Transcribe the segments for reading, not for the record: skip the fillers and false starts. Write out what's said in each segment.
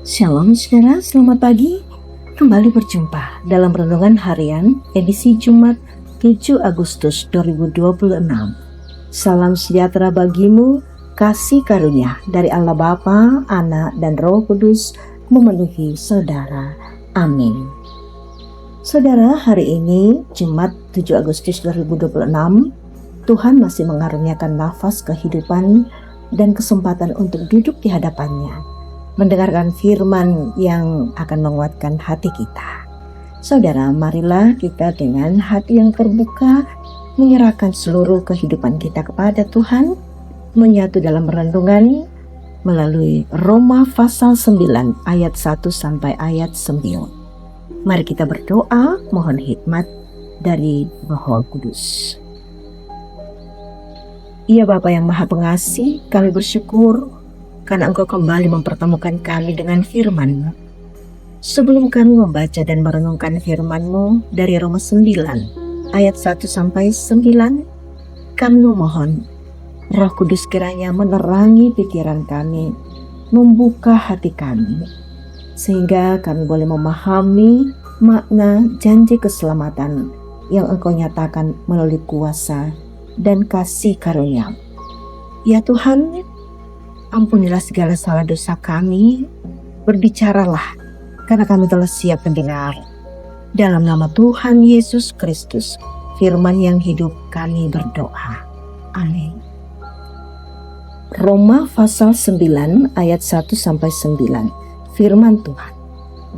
Shalom saudara, selamat pagi. Kembali berjumpa dalam renungan harian edisi Jumat 7 Agustus 2026. Salam sejahtera bagimu, kasih karunia dari Allah Bapa, Anak, dan Roh Kudus memenuhi saudara. Amin. Saudara, hari ini Jumat 7 Agustus 2026, Tuhan masih mengaruniakan nafas kehidupan dan kesempatan untuk duduk di hadapannya, mendengarkan firman yang akan menguatkan hati kita. Saudara, marilah kita dengan hati yang terbuka menyerahkan seluruh kehidupan kita kepada Tuhan, menyatu dalam renungan melalui Roma pasal 9 ayat 1 sampai ayat 9. Mari kita berdoa, mohon hikmat dari Roh Kudus. Ya Bapa yang Maha Pengasih, kami bersyukur karena Engkau kembali mempertemukan kami dengan firman-Mu. Sebelum kami membaca dan merenungkan firman-Mu dari Roma 9 ayat 1 sampai 9, kami memohon Roh Kudus kiranya menerangi pikiran kami, membuka hati kami, sehingga kami boleh memahami makna janji keselamatan yang Engkau nyatakan melalui kuasa dan kasih karunia. Ya Tuhan, ampunilah segala salah dosa kami, berbicaralah karena kami telah siap mendengar. Dalam nama Tuhan Yesus Kristus, firman yang hidup kami berdoa. Amin. Roma pasal 9 ayat 1 sampai 9. Firman Tuhan.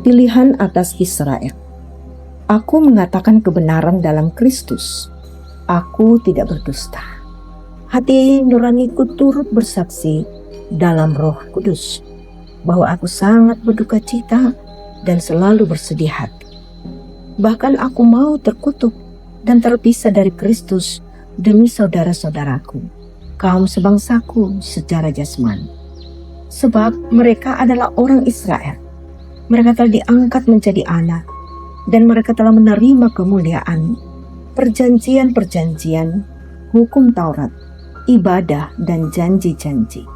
Pilihan atas Israel. Aku mengatakan kebenaran dalam Kristus. Aku tidak berdusta. Hati nuraniku turut bersaksi dalam Roh Kudus bahwa aku sangat berduka cita dan selalu bersedih hati. Bahkan aku mau terkutuk dan terpisah dari Kristus demi saudara-saudaraku, kaum sebangsaku secara jasmani. Sebab mereka adalah orang Israel. Mereka telah diangkat menjadi anak dan mereka telah menerima kemuliaan, perjanjian-perjanjian, hukum Taurat, ibadah dan janji-janji.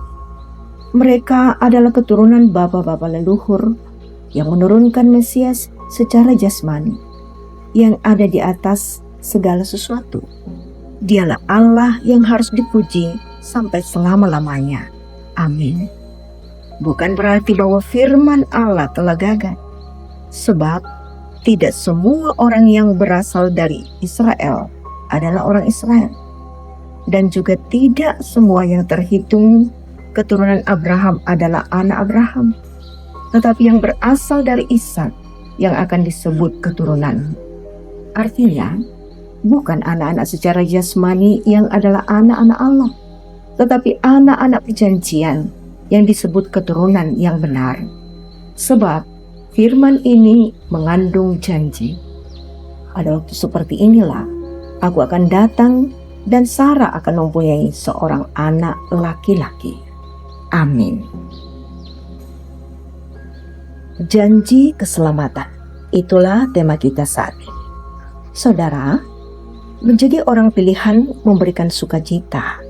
Mereka adalah keturunan bapa-bapa leluhur yang menurunkan Mesias secara jasmani, yang ada di atas segala sesuatu. Dialah Allah yang harus dipuji sampai selama-lamanya. Amin. Bukan berarti bahwa firman Allah telah gagal, sebab tidak semua orang yang berasal dari Israel adalah orang Israel. Dan juga tidak semua yang terhitung keturunan Abraham adalah anak Abraham. Tetapi yang berasal dari Ishak yang akan disebut keturunan. Artinya, bukan anak-anak secara jasmani yang adalah anak-anak Allah, tetapi anak-anak perjanjian yang disebut keturunan yang benar. Sebab firman ini mengandung janji. Pada waktu seperti inilah aku akan datang dan Sarah akan mempunyai seorang anak laki-laki. Amin. Janji keselamatan. Itulah tema kita saat ini. Saudara, menjadi orang pilihan memberikan sukacita,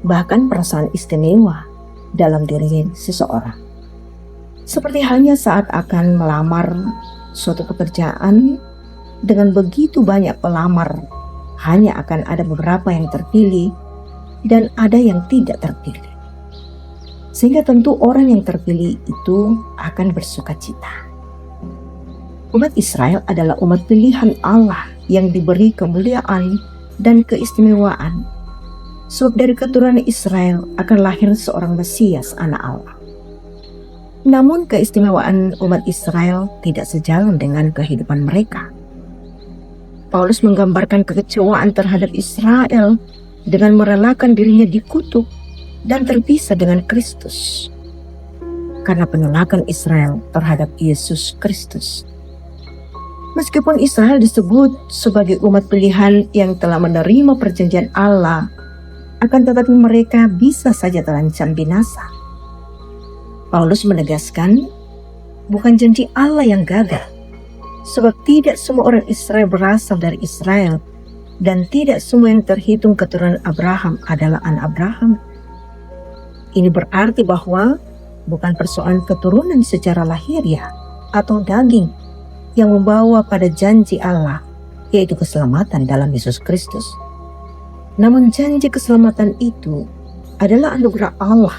bahkan perasaan istimewa dalam diri seseorang. Seperti halnya saat akan melamar suatu pekerjaan, dengan begitu banyak pelamar, hanya akan ada beberapa yang terpilih dan ada yang tidak terpilih. Sehingga tentu orang yang terpilih itu akan bersukacita. Umat Israel adalah umat pilihan Allah yang diberi kemuliaan dan keistimewaan. Sebab dari keturunan Israel akan lahir seorang Mesias, anak Allah. Namun keistimewaan umat Israel tidak sejalan dengan kehidupan mereka. Paulus menggambarkan kekecewaan terhadap Israel dengan merelakan dirinya dikutuk dan terpisah dengan Kristus karena penolakan Israel terhadap Yesus Kristus. Meskipun Israel disebut sebagai umat pilihan yang telah menerima perjanjian Allah, akan tetapi mereka bisa saja terancam binasa. Paulus menegaskan, bukan janji Allah yang gagal, sebab tidak semua orang Israel berasal dari Israel, dan tidak semua yang terhitung keturunan Abraham adalah anak Abraham. Ini berarti bahwa bukan persoalan keturunan secara lahiriah atau daging yang membawa pada janji Allah, yaitu keselamatan dalam Yesus Kristus. Namun janji keselamatan itu adalah anugerah Allah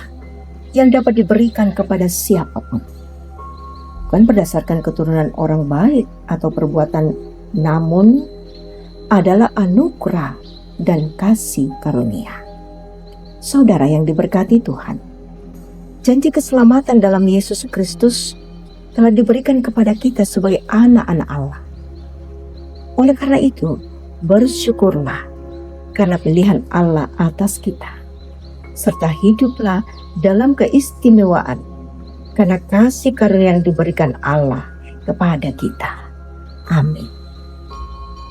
yang dapat diberikan kepada siapapun. Bukan berdasarkan keturunan orang baik atau perbuatan, namun adalah anugerah dan kasih karunia. Saudara yang diberkati Tuhan, janji keselamatan dalam Yesus Kristus telah diberikan kepada kita sebagai anak-anak Allah. Oleh karena itu, bersyukurlah karena pilihan Allah atas kita, serta hiduplah dalam keistimewaan karena kasih karunia yang diberikan Allah kepada kita. Amin.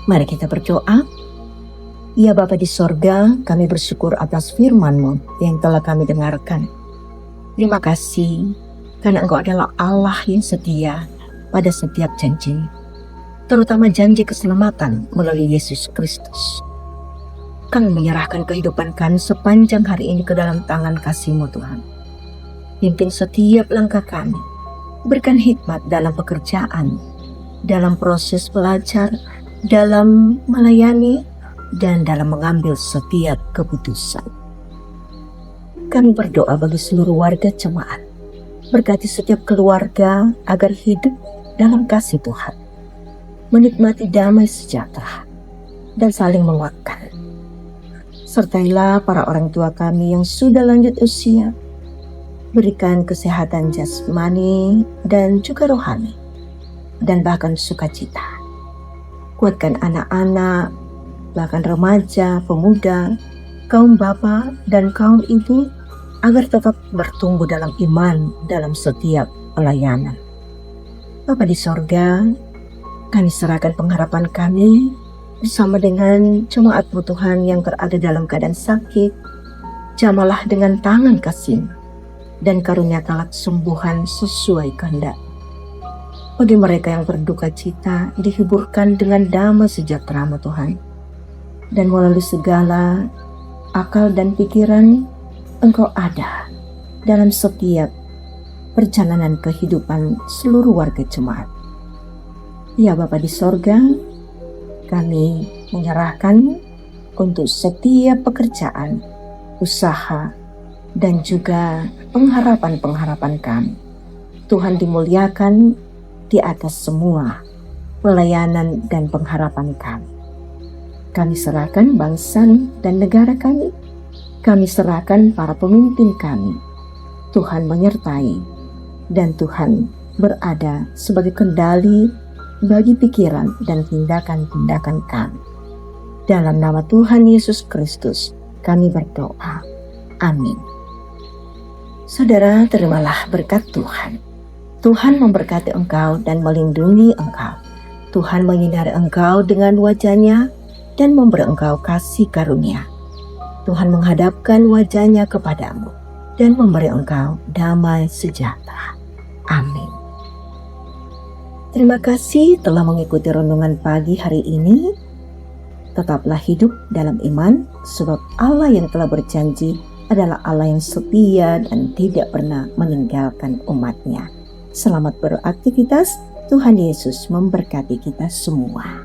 Mari kita berdoa. Ya Bapa di sorga, kami bersyukur atas firman-Mu yang telah kami dengarkan. Terima kasih karena Engkau adalah Allah yang setia pada setiap janji, terutama janji keselamatan melalui Yesus Kristus. Kami menyerahkan kehidupan kami sepanjang hari ini ke dalam tangan kasih-Mu Tuhan. Pimpin setiap langkah kami, berikan hikmat dalam pekerjaan, dalam proses belajar, dalam melayani, dan dalam mengambil setiap keputusan. Kami berdoa bagi seluruh warga jemaat, berkati setiap keluarga agar hidup dalam kasih Tuhan, menikmati damai sejahtera, dan saling menguatkan. Sertailah para orang tua kami yang sudah lanjut usia, berikan kesehatan jasmani dan juga rohani, dan bahkan sukacita. Kuatkan anak-anak, bahkan remaja, pemuda, kaum bapa dan kaum ibu agar tetap bertumbuh dalam iman dalam setiap pelayanan. Bapa di sorga, kami serahkan pengharapan kami bersama dengan jemaat-Mu Tuhan yang berada dalam keadaan sakit. Jamalah dengan tangan kasih dan karuniakanlah kesembuhan sesuai kehendak. Bagi mereka yang berduka cita, dihiburkan dengan damai sejahtera-Mu Tuhan. Dan melalui segala akal dan pikiran, Engkau ada dalam setiap perjalanan kehidupan seluruh warga jemaat. Ya Bapa di sorga, kami menyerahkan untuk setiap pekerjaan, usaha, dan juga pengharapan-pengharapan kami. Tuhan dimuliakan di atas semua pelayanan dan pengharapan kami. Kami serahkan bangsa dan negara kami. Kami serahkan para pemimpin kami. Tuhan menyertai dan Tuhan berada sebagai kendali bagi pikiran dan tindakan-tindakan kami. Dalam nama Tuhan Yesus Kristus kami berdoa. Amin. Saudara, terimalah berkat Tuhan. Tuhan memberkati engkau dan melindungi engkau. Tuhan menyinari engkau dengan wajah-Nya dan memberi engkau kasih karunia. Tuhan menghadapkan wajah-Nya kepadamu dan memberi engkau damai sejahtera. Amin. Terima kasih telah mengikuti renungan pagi hari ini. Tetaplah hidup dalam iman, sebab Allah yang telah berjanji adalah Allah yang setia dan tidak pernah meninggalkan umat-Nya. Selamat beraktivitas, Tuhan Yesus memberkati kita semua.